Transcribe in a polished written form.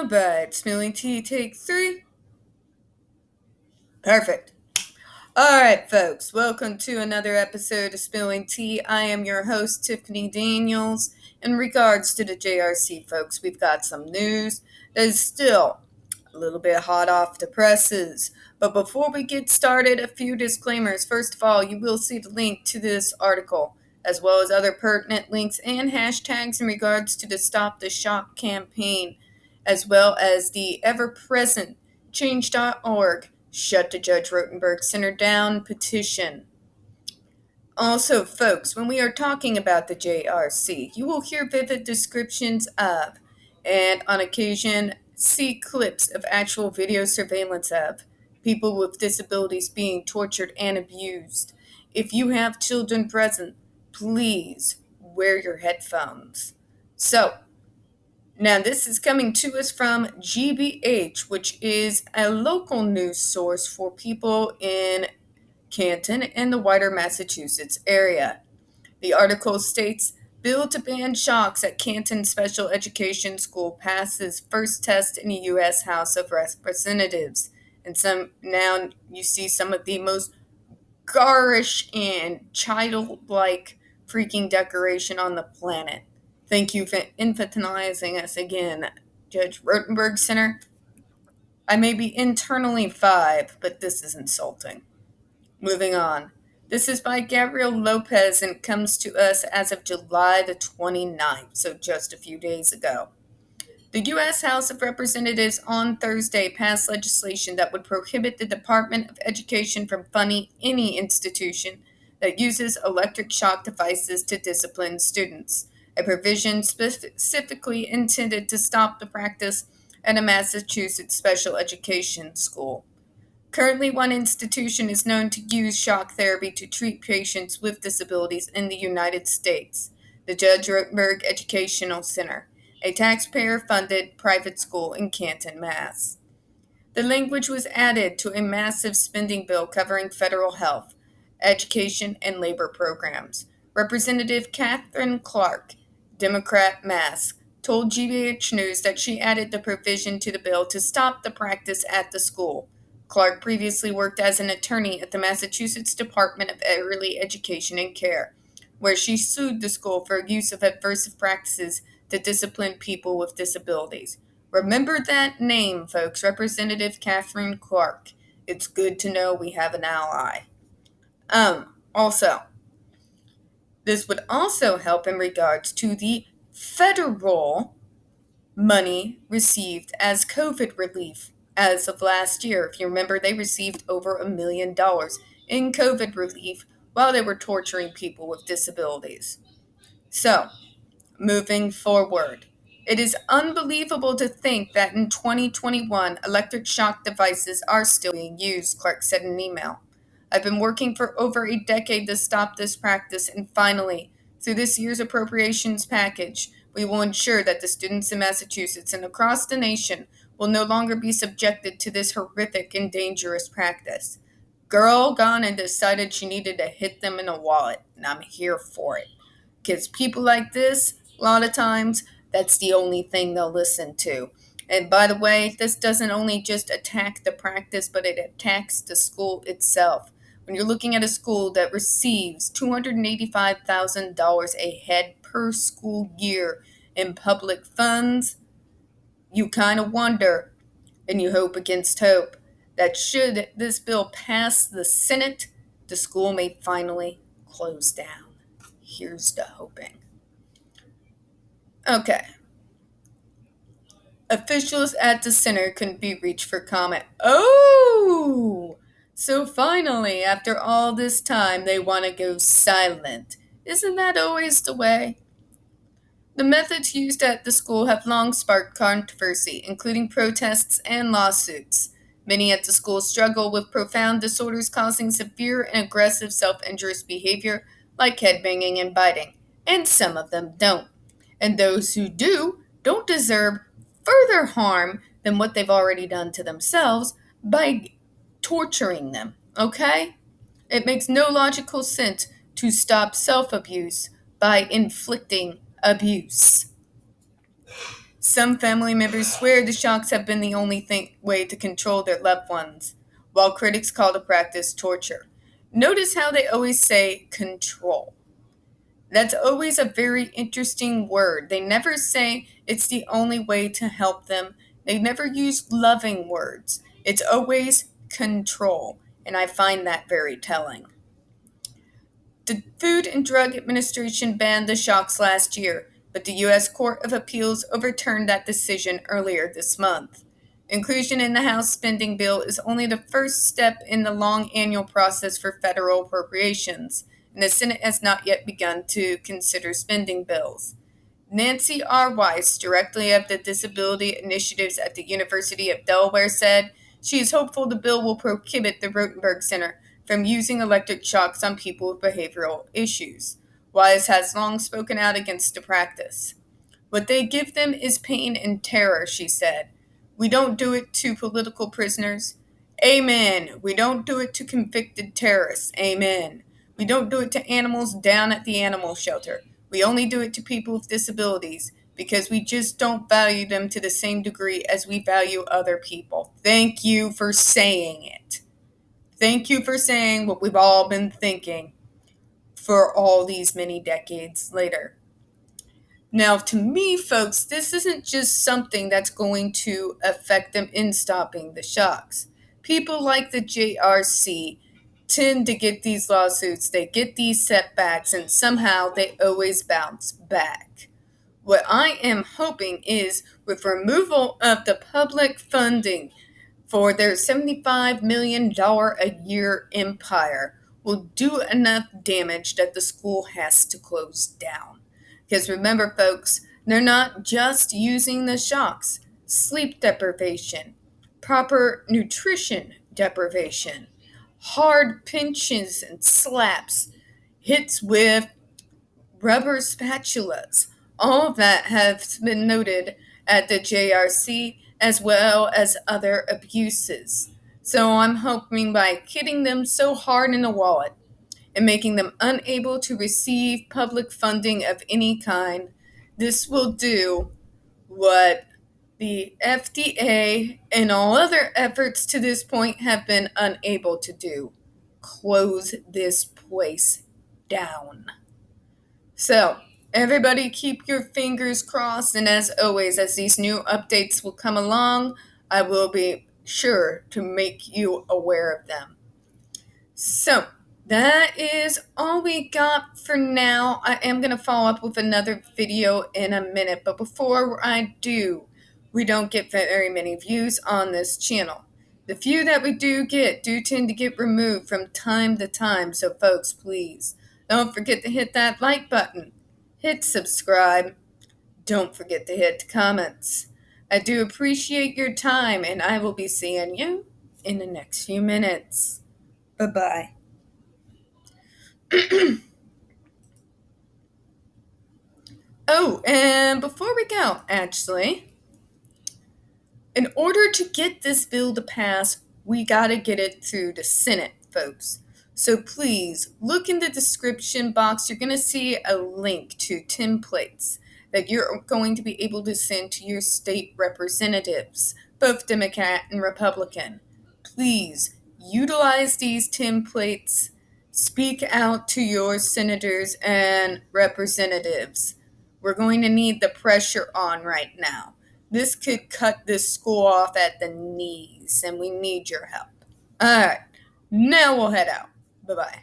Alright, Spilling Tea, take 3. Perfect. Alright, folks, welcome to another episode of Spilling Tea. I am your host, Tiffany Daniels. In regards to the JRC, folks, we've got some news that is still a little bit hot off the presses. But before we get started, a few disclaimers. First of all, you will see the link to this article, as well as other pertinent links and hashtags in regards to the Stop the Shock campaign, as well as the ever-present Change.org Shut the Judge Rotenberg Center Down petition. Also, folks, when we are talking about the JRC, you will hear vivid descriptions of, and on occasion, see clips of actual video surveillance of, people with disabilities being tortured and abused. If you have children present, please wear your headphones. So, now this is coming to us from GBH, which is a local news source for people in Canton and the wider Massachusetts area. The article states, bill to ban shocks at Canton Special Education School passes first test in the U.S. House of Representatives. And now you see some of the most garish and childlike freaking decoration on the planet. Thank you for infantilizing us again, Judge Rotenberg Center. I may be internally 5, but this is insulting. Moving on. This is by Gabriel Lopez and comes to us as of July the 29th, so just a few days ago. The U.S. House of Representatives on Thursday passed legislation that would prohibit the Department of Education from funding any institution that uses electric shock devices to discipline students, a provision specifically intended to stop the practice at a Massachusetts special education school. Currently, one institution is known to use shock therapy to treat patients with disabilities in the United States, the Judge Rotenberg Educational Center, a taxpayer-funded private school in Canton, Mass. The language was added to a massive spending bill covering federal health, education, and labor programs. Representative Catherine Clark, Democrat, Mass., told GBH News that she added the provision to the bill to stop the practice at the school. Clark previously worked as an attorney at the Massachusetts Department of Early Education and Care, where she sued the school for use of aversive practices to discipline people with disabilities. Remember that name, folks, Representative Catherine Clark. It's good to know we have an ally. Also, this would also help in regards to the federal money received as COVID relief. As of last year, if you remember, they received over $1 million in COVID relief while they were torturing people with disabilities. So, moving forward, it is unbelievable to think that in 2021, electric shock devices are still being used, Clark said in an email. I've been working for over a decade to stop this practice, and finally, through this year's appropriations package, we will ensure that the students in Massachusetts and across the nation will no longer be subjected to this horrific and dangerous practice. Girl gone and decided she needed to hit them in the wallet, and I'm here for it. Because people like this, a lot of times, that's the only thing they'll listen to. And by the way, this doesn't only just attack the practice, but it attacks the school itself. When you're looking at a school that receives $285,000 a head per school year in public funds, you kind of wonder, and you hope against hope, that should this bill pass the Senate, the school may finally close down. Here's to hoping. Okay. Officials at the center couldn't be reached for comment. Oh! So finally, after all this time, they want to go silent. Isn't that always the way? The methods used at the school have long sparked controversy, including protests and lawsuits. Many at the school struggle with profound disorders causing severe and aggressive self-injurious behavior, like headbanging and biting, and some of them don't. And those who do don't deserve further harm than what they've already done to themselves by torturing them, okay? It makes no logical sense to stop self-abuse by inflicting abuse. Some family members swear the shocks have been the only way to control their loved ones, while critics call the practice torture. Notice how they always say control. That's always a very interesting word. They never say it's the only way to help them. They never use loving words. It's always control, and I find that very telling. The Food and Drug Administration banned the shocks last year, but the U.S. Court of Appeals overturned that decision earlier this month. Inclusion in the House spending bill is only the first step in the long annual process for federal appropriations, and the Senate has not yet begun to consider spending bills. Nancy R. Weiss, director of the Disability Initiatives at the University of Delaware, said she is hopeful the bill will prohibit the Rotenberg Center from using electric shocks on people with behavioral issues. Weiss has long spoken out against the practice. What they give them is pain and terror, she said. We don't do it to political prisoners. Amen. We don't do it to convicted terrorists. Amen. We don't do it to animals down at the animal shelter. We only do it to people with disabilities because we just don't value them to the same degree as we value other people. Thank you for saying it. Thank you for saying what we've all been thinking for all these many decades later. Now, to me, folks, this isn't just something that's going to affect them in stopping the shocks. People like the JRC tend to get these lawsuits, they get these setbacks, and somehow they always bounce back. What I am hoping is with removal of the public funding for their $75 million a year empire will do enough damage that the school has to close down. Because remember, folks, they're not just using the shocks. Sleep deprivation, proper nutrition deprivation, hard pinches and slaps, hits with rubber spatulas. All of that has been noted at the JRC as well as other abuses. So I'm hoping by hitting them so hard in the wallet and making them unable to receive public funding of any kind, this will do what the FDA and all other efforts to this point have been unable to do. Close this place down. So, everybody keep your fingers crossed, and as always, as these new updates will come along, I will be sure to make you aware of them. So, that is all we got for now. I am going to follow up with another video in a minute, but before I do, we don't get very many views on this channel. The few that we do get do tend to get removed from time to time, so folks, please, don't forget to hit that like button. Hit subscribe. Don't forget to hit the comments. I do appreciate your time, and I will be seeing you in the next few minutes. Bye-bye. Oh, and before we go, actually, in order to get this bill to pass, we gotta get it through the Senate, folks. So please, look in the description box. You're going to see a link to templates that you're going to be able to send to your state representatives, both Democrat and Republican. Please, utilize these templates. Speak out to your senators and representatives. We're going to need the pressure on right now. This could cut this school off at the knees, and we need your help. All right, now we'll head out. Bye-bye.